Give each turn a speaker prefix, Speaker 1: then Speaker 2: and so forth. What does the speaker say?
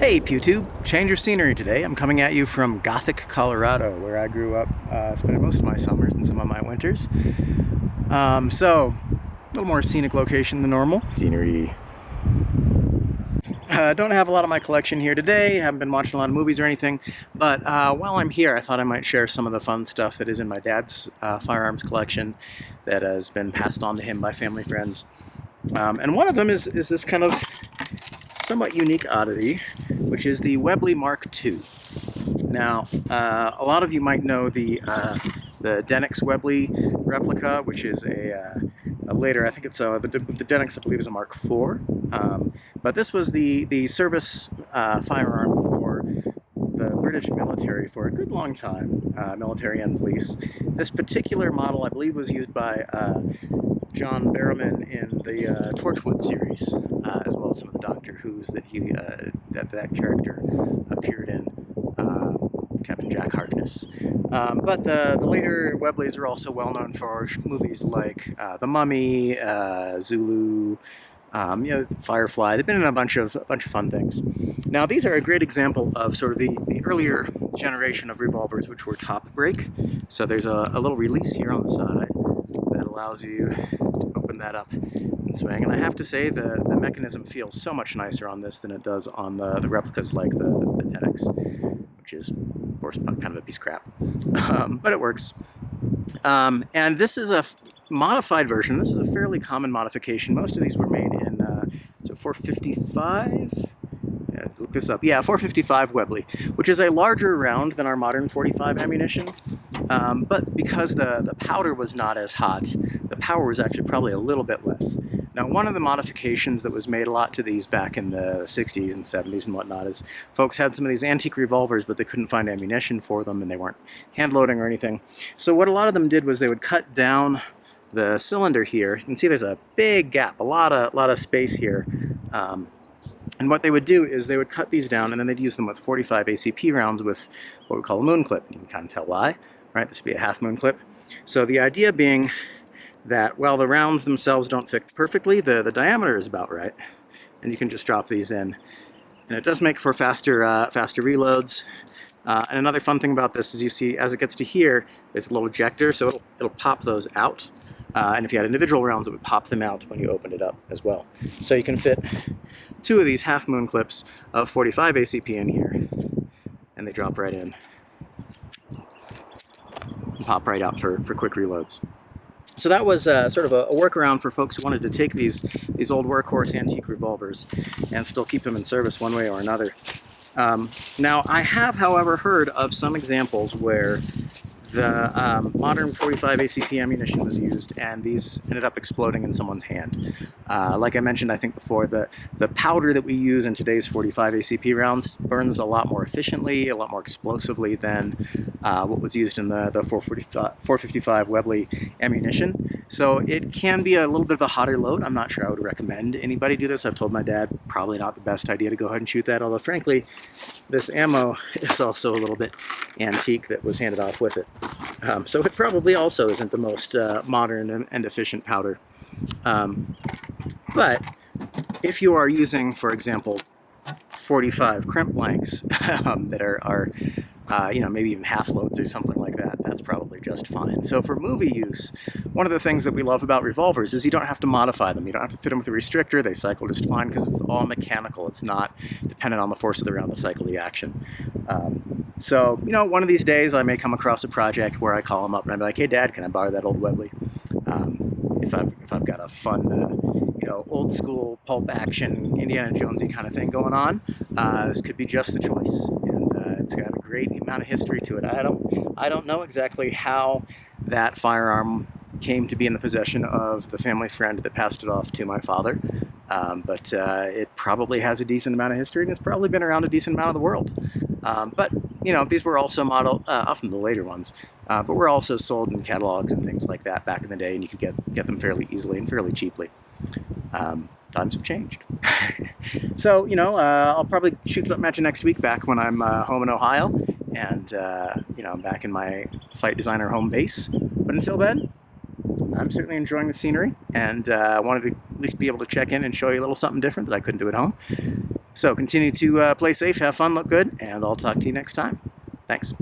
Speaker 1: Hey PewTube, change your scenery today. I'm coming at you from Gothic, Colorado, where I grew up, spending most of my summers and some of my winters. So, a little more scenic location than normal. Scenery. Don't have a lot of my collection here today, haven't been watching a lot of movies or anything, but while I'm here I thought I might share some of the fun stuff that is in my dad's firearms collection that has been passed on to him by family friends. And one of them is this kind of somewhat unique oddity, which is the Webley Mk II. Now, a lot of you might know the Denix Webley replica, which is a later, I think it's the Denix, I believe, is a Mark IV. But this was the service firearm for the British military for a good long time, military and police. This particular model, I believe, was used by John Barrowman in the Torchwood series, as well as some of the Doctor Who's that that character appeared in, Captain Jack Harkness. But the later Webleys are also well known for movies like The Mummy, Zulu, Firefly. They've been in a bunch of fun things. Now, these are a great example of sort of the earlier generation of revolvers, which were top break. So there's a little release here on the side that allows you to open that up and swing. And I have to say the mechanism feels so much nicer on this than it does on the replicas like the Denix, which is, of course, kind of a piece of crap. But it works. And this is a modified version. This is a fairly common modification. Most of these were made in 455? Yeah, look this up. Yeah, 455 Webley, which is a larger round than our modern 45 ammunition. But because the powder was not as hot, the power was actually probably a little bit less. Now, one of the modifications that was made a lot to these back in the 60s and 70s and whatnot is folks had some of these antique revolvers, but they couldn't find ammunition for them, and they weren't hand-loading or anything. So what a lot of them did was they would cut down the cylinder here. You can see there's a big gap, a lot of space here. And what they would do is they would cut these down, and then they'd use them with 45 ACP rounds with what we call a moon clip. You can kind of tell why, right? This would be a half moon clip. So the idea being that while the rounds themselves don't fit perfectly, the diameter is about right, and you can just drop these in. And it does make for faster reloads. And another fun thing about this is you see as it gets to here, it's a little ejector, so it'll pop those out. And if you had individual rounds, it would pop them out when you opened it up as well. So you can fit 2 of these half moon clips of 45 ACP in here, and they drop right in and pop right out for quick reloads. So that was sort of a workaround for folks who wanted to take these old workhorse antique revolvers and still keep them in service one way or another. Now, I have, however, heard of some examples where the modern 45 ACP ammunition was used, and these ended up exploding in someone's hand. Like I mentioned, I think before, the powder that we use in today's 45 ACP rounds burns a lot more efficiently, a lot more explosively than what was used in the 455 Webley ammunition. So it can be a little bit of a hotter load. I'm not sure I would recommend anybody do this. I've told my dad probably not the best idea to go ahead and shoot that, although frankly, this ammo is also a little bit antique that was handed off with it. So it probably also isn't the most modern and efficient powder. But if you are using, for example, 45 crimp blanks that are maybe even half loads or something like that, that's probably just fine. So for movie use, one of the things that we love about revolvers is you don't have to modify them. You don't have to fit them with a restrictor. They cycle just fine because it's all mechanical. It's not dependent on the force of the round to cycle the action. So, one of these days I may come across a project where I call them up and I'm like, hey, Dad, can I borrow that old Webley? If I've got a fun, old school pulp action, Indiana Jonesy kind of thing going on, this could be just the choice. And it's got a great amount of history to it. I don't know exactly how that firearm came to be in the possession of the family friend that passed it off to my father. But it probably has a decent amount of history, and it's probably been around a decent amount of the world. But these were also modeled, often the later ones, but were also sold in catalogs and things like that back in the day, and you could get them fairly easily and fairly cheaply. Times have changed. So, I'll probably shoot something at you next week back when I'm home in Ohio, and, I'm back in my Fight Designer home base. But until then, I'm certainly enjoying the scenery, and I wanted to at least be able to check in and show you a little something different that I couldn't do at home. So continue to play safe, have fun, look good, and I'll talk to you next time. Thanks.